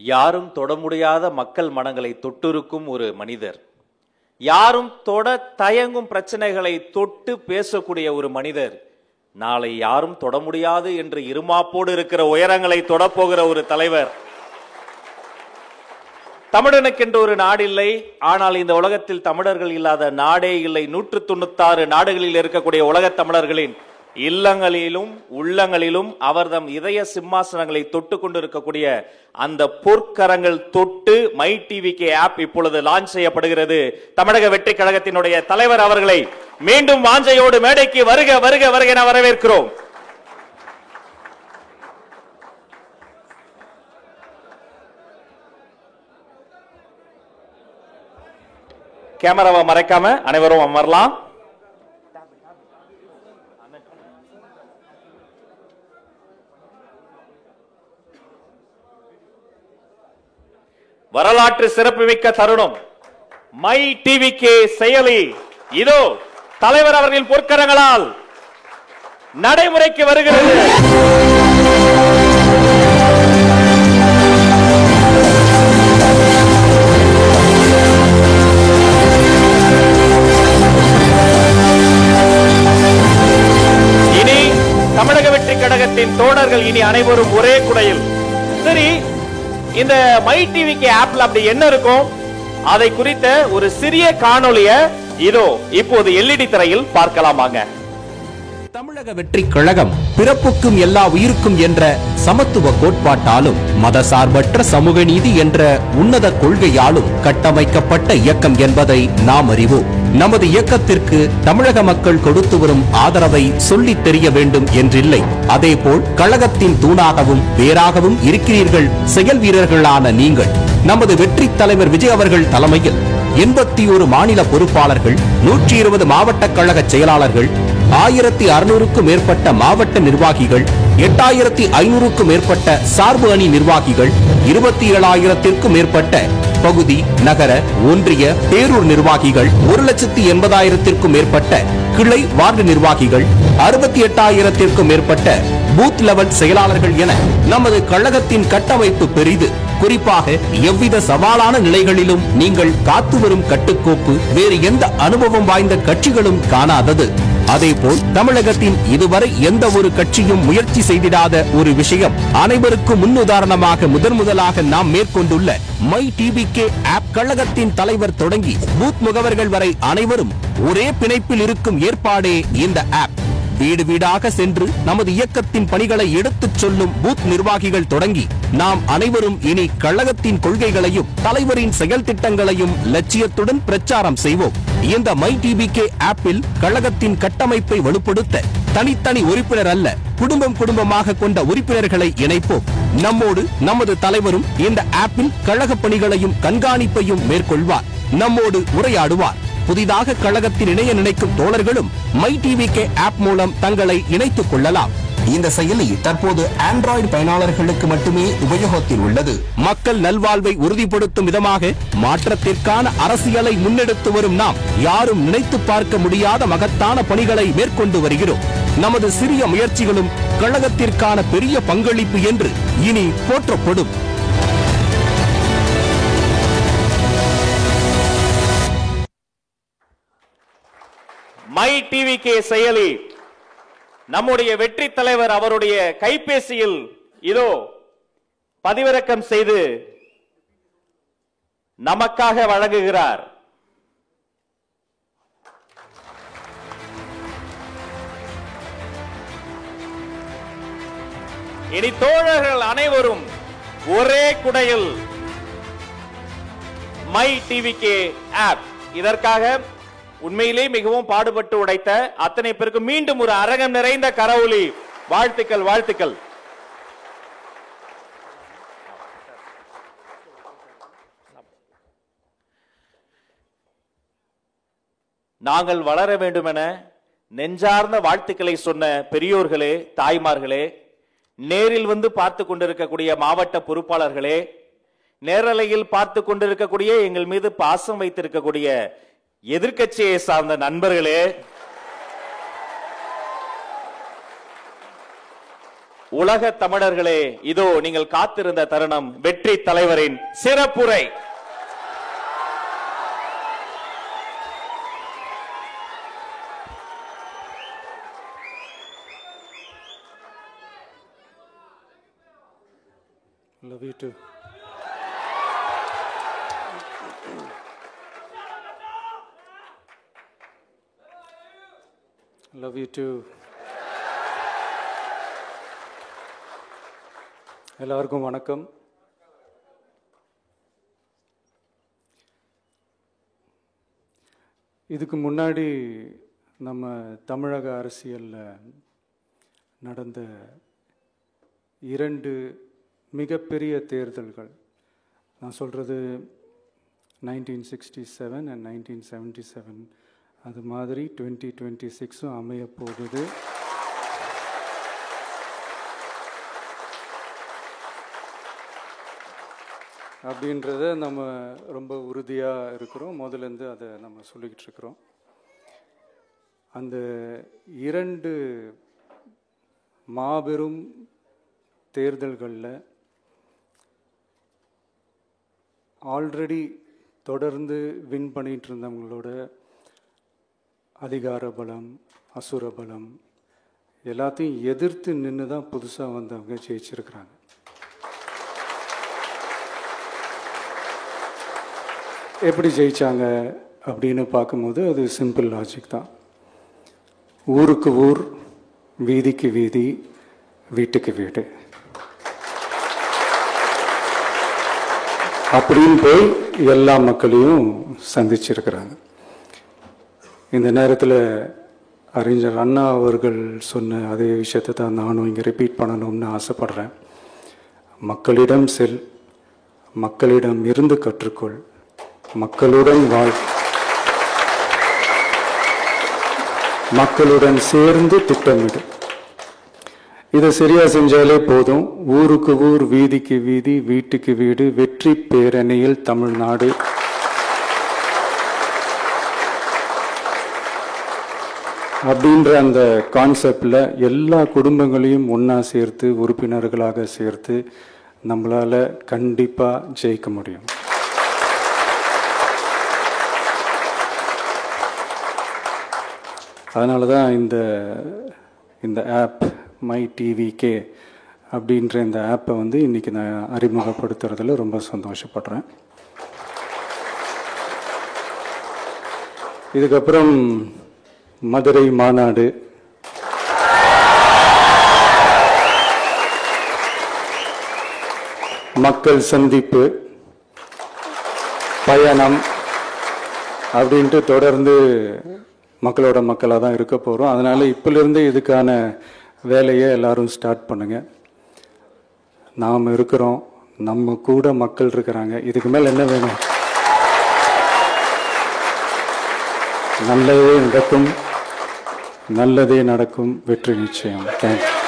யாரும் தொட முடியாத மக்கள் மனங்களை தொட்டிருக்கும் ஒரு மனிதர், யாரும் தொட தயங்கும் பிரச்சனைகளை தொட்டு பேசக்கூடிய ஒரு மனிதர், நாளை யாரும் தொட முடியாது என்று இருமாப்போடு இருக்கிற உயரங்களை தொடப்போகிற ஒரு தலைவர். தமிழனுக்கென்று ஒரு நாடு இல்லை, ஆனால் இந்த உலகத்தில் தமிழர்கள் இல்லாத நாடே இல்லை. 196 நாடுகளில் இருக்கக்கூடிய உலகத் தமிழர்களின் இல்லங்களிலும் உள்ளங்களிலும் அவர்தம் இதய சிம்மாசனங்களை தொட்டு கொண்டிருக்கக்கூடிய அந்த பொற்கரங்கள் தொட்டு மை டிவிகே ஆப் இப்பொழுது லான்ச் செய்யப்படுகிறது. தமிழக வெற்றி கழகத்தினுடைய தலைவர் அவர்களை மீண்டும் வாஞ்சையோடு மேடைக்கு வருக வருக வருக என வரவேற்கிறோம். கேமராவை மறைக்காம அனைவரும் அமரலாம். வரலாற்று சிறப்புமிக்க தருணம். மை டிவிகே செயலி இதோ தலைவர் அவர்களின் பொற்கரங்களால் நடைமுறைக்கு வருகிறது. இனி தமிழக வெற்றி கழகத்தின் தோழர்கள் இனி அனைவரும் ஒரே குடையில். சரி, இந்த மை டிவிகே ஆப்ல அப்படி என்ன இருக்கும், அதை குறித்த ஒரு சிறிய காணொளிய இதோ இப்போது எல்இடி திரையில் பார்க்கலாமாங்க. தமிழக வெற்றி கழகம் பிறப்புக்கும் எல்லா உயிருக்கும் என்ற சமத்துவ கோட்பாட்டாலும் மதசார்பற்ற சமூக நீதி என்ற உன்னத கொள்கையாலும் கட்டமைக்கப்பட்ட இயக்கம் என்பதை நாம் அறிவோம். நமது இயக்கத்திற்கு தமிழக மக்கள் கொடுத்து வரும் ஆதரவை சொல்லித் தெரிய வேண்டும் என்றில்லை. அதேபோல் கழகத்தின் தூணாகவும் வேறாகவும் இருக்கிறீர்கள் செயல் வீரர்களான நீங்கள். நமது வெற்றி தலைவர் விஜய் அவர்கள் தலைமையில் 81 மாநில பொறுப்பாளர்கள், 120 மாவட்ட கழக செயலாளர்கள், 1600க்கும் மேற்பட்ட மாவட்ட நிர்வாகிகள், 8500க்கும் மேற்பட்ட சார்பு அணி நிர்வாகிகள், 27,000த்திற்கும் மேற்பட்ட பகுதி, நகர, ஒன்றிய, பேரூர் நிர்வாகிகள், 1,80,000த்திற்கும் மேற்பட்ட கிளை வார்டு நிர்வாகிகள், 68,000த்திற்கும் மேற்பட்ட பூத் லெவல் செயலாளர்கள் என நமது கழகத்தின் கட்டமைப்பு பெரிது. குறிப்பாக எவ்வித சவாலான நிலைகளிலும் நீங்கள் காத்து வரும் கட்டுக்கோப்பு வேறு எந்த அனுபவம் வாய்ந்த கட்சிகளும் காணாதது. அதேபோல் தமிழகத்தின் இதுவரை எந்த ஒரு கட்சியும் முயற்சி செய்திடாத ஒரு விஷயம், அனைவருக்கும் முன்னுதாரணமாக முதலாக நாம் மேற்கொண்டுள்ள மை டிவிகே ஆப். கழகத்தின் தலைவர் தொடங்கி பூத் முகவர்கள் வரை அனைவரும் ஒரே பிணைப்பில் இருக்கும் ஏற்பாடே இந்த ஆப். வீடு வீடாக சென்று நமது இயக்கத்தின் பணிகளை எடுத்துச் சொல்லும் பூத் நிர்வாகிகள் தொடங்கி நாம் அனைவரும் இனி கழகத்தின் கொள்கைகளையும் தலைவரின் செயல் திட்டங்களையும் லட்சியத்துடன் பிரச்சாரம் செய்வோம். இந்த மை டிவிகே ஆப்பில் கழகத்தின் கட்டமைப்பை வலுப்படுத்த தனித்தனி உறுப்பினர் அல்ல, குடும்பமாக கொண்ட உறுப்பினர்களை இணைப்போம். நம்மோடு நமது தலைவரும் இந்த ஆப்பில் கழக பணிகளையும் கண்காணிப்பையும் மேற்கொள்வார், நம்மோடு உரையாடுவார். புதிதாக கழகத்தில் இணைய நினைக்கும் தோழர்களும் மை டிவிகே ஆப் மூலம் தங்களை இணைத்துக் கொள்ளலாம். இந்த செயலி தற்போது ஆண்ட்ராய்டு பயனாளர்களுக்கு மட்டுமே உபயோகத்தில் உள்ளது. மக்கள் நல்வாழ்வை உறுதிப்படுத்தும் விதமாக மாற்றத்திற்கான அரசியலை முன்னெடுத்து வரும் நாம் யாரும் நினைத்து பார்க்க முடியாத மகத்தான பணிகளை மேற்கொண்டு வருகிறோம். நமது சிறிய முயற்சிகளும் கழகத்திற்கான பெரிய பங்களிப்பு என்று இனி போற்றப்படும். மை டிவிகே செயலி நம்முடைய வெற்றி தலைவர் அவருடைய கைபேசியில் இதோ பதிவிறக்கம் செய்து நமக்காக வழங்குகிறார். இனி தோழர்கள் அனைவரும் ஒரே குடையில் மை டிவிகே ஆப். இதற்காக உண்மையிலே மிகவும் பாடுபட்டு உடைத்த அத்தனை பேருக்கு மீண்டும் ஒரு அரங்கம் நிறைந்த கரவொலி வாழ்த்துக்கள் வாழ்த்துக்கள். நாங்கள் வளர வேண்டும் என நெஞ்சார்ந்த வாழ்த்துக்களை சொன்ன பெரியோர்களே, தாய்மார்களே, நேரில் வந்து பார்த்து கொண்டிருக்கக்கூடிய மாவட்ட பொறுப்பாளர்களே, நேரலையில் பார்த்து கொண்டிருக்கக்கூடிய எங்கள் மீது பாசம் வைத்திருக்கக்கூடிய எதிர்க்கட்சியை சார்ந்த நண்பர்களே, உலக தமிழர்களே, இதோ நீங்கள் காத்திருந்த தருணம், வெற்றி தலைவரின் சிறப்புரை. Love you too. Love you too. எல்லாருக்கும் வணக்கம். இதுக்கு முன்னாடி நம்ம தமிழக அரசியல்ல நடந்த 2 மிகப்பெரிய தேர்தல்கள், நான் சொல்கிறது 1967 and 1977, அது மாதிரி 2026 அமைய போகுது. அப்படின்றத நம்ம ரொம்ப உறுதியாக இருக்கிறோம். முதலேருந்து அதை நம்ம சொல்லிக்கிட்டு இருக்கிறோம். அந்த 2 மாபெரும் தேர்தல்களில் ஆல்ரெடி தொடர்ந்து வின் பண்ணிகிட்டு இருந்தவங்களோட அதிகார பலம், அசுர பலம் எல்லாத்தையும் எதிர்த்து நின்று தான் புதுசாக வந்தவங்க ஜெயிச்சிருக்கிறாங்க. எப்படி ஜெயித்தாங்க அப்படின்னு பார்க்கும்போது அது சிம்பிள் லாஜிக் தான். ஊருக்கு ஊர், வீதிக்கு வீதி, வீட்டுக்கு வீடு அப்படின்னு போய் எல்லா மக்களையும் சந்திச்சிருக்கிறாங்க. இந்த நேரத்தில் அறிஞர் அண்ணா அவர்கள் சொன்ன அதே விஷயத்தை தான் நானும் இங்கே ரிப்பீட் பண்ணணும்னு ஆசைப்படுறேன். மக்களிடம் செல், மக்களிடம் இருந்து கற்றுக்கொள், மக்களுடன் வாழ், மக்களுடன் சேர்ந்து திட்டமிடு. இதை சரியா செஞ்சாலே போதும். ஊருக்கு ஊர், வீதிக்கு வீதி, வீட்டுக்கு வீடு, வெற்றி பேரணியில் தமிழ்நாடு. அப்படின்ற அந்த கான்செப்டில் எல்லா குடும்பங்களையும் ஒன்றா சேர்த்து, உறுப்பினர்களாக சேர்த்து நம்மளால் கண்டிப்பாக ஜெயிக்க முடியும். அதனால தான் இந்த ஆப் மை டிவிகே அப்படின்ற இந்த ஆப்பை வந்து இன்றைக்கி நான் அறிமுகப்படுத்துறதுல ரொம்ப சந்தோஷப்படுறேன். இதுக்கப்புறம் மதுரை மாநாடு, மக்கள் சந்திப்பு, பயணம் அப்படின்ட்டு தொடர்ந்து மக்களோட மக்களாக தான் இருக்க போகிறோம். அதனால் இப்போலேருந்து இதுக்கான வேலையை எல்லாரும் ஸ்டார்ட் பண்ணுங்கள். நாம் இருக்கிறோம், நம்ம கூட மக்கள் இருக்கிறாங்க. இதுக்கு மேலே என்ன வேணும்? நல்லதே நடக்கும், நல்லதே நடக்கும், வெற்றி நிச்சயம். தேங்க்யூ.